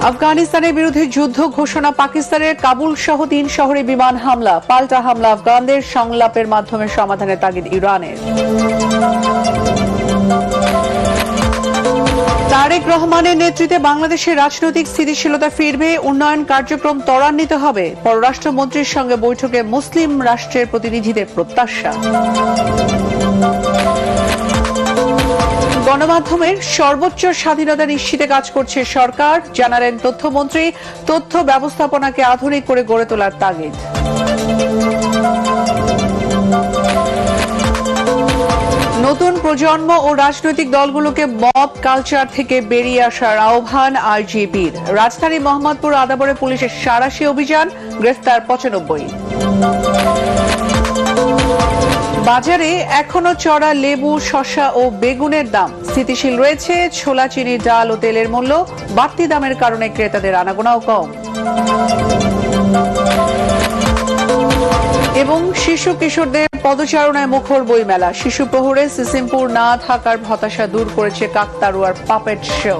আফগানিস্তানের বিরুদ্ধে যুদ্ধ ঘোষণা পাকিস্তানের কাবুল সহ ৩ শহরে বিমান হামলা, পাল্টা হামলা আফগানদের, সংলাপের মাধ্যমে সমাধানের তাগিদ ইরানের। তারেক রহমানের নেতৃত্বে বাংলাদেশের রাজনৈতিক স্থিতিশীলতা ফিরবে, উন্নয়ন কার্যক্রম ত্বরান্বিত হবে, পররাষ্ট্রমন্ত্রীর সঙ্গে বৈঠকে মুসলিম রাষ্ট্রের প্রতিনিধিদের প্রত্যাশা। গণমাধ্যমের সর্বোচ্চ স্বাধীনতা নিশ্চিতে কাজ করছে সরকার, জানালেন তথ্যমন্ত্রী। তথ্য ব্যবস্থাপনাকে আধুনিক করে গড়ে তোলার তাগিদ। নতুন প্রজন্ম ও রাজনৈতিক দলগুলোকে মব কালচার থেকে বেরিয়ে আসার আহ্বান আইজিপির। রাজধানী মোহাম্মদপুর আদাবরে পুলিশের সাঁড়াশি অভিযান, গ্রেফতার ৯৫। বাজারে এখনো চড়া লেবু, শসা ও বেগুনের দাম। স্থিতিশীল রয়েছে ছোলা, চিনি, ডাল ও তেলের মূল্য। বাড়তি দামের কারণে ক্রেতাদের আনাগোনাও কম। এবং শিশু কিশোরদের পদচারণায় মুখর বইমেলা। শিশু প্রহরে সিসিমপুর না থাকার হতাশা দূর করেছে কাকতাড়ুয়ার পাপেট শো।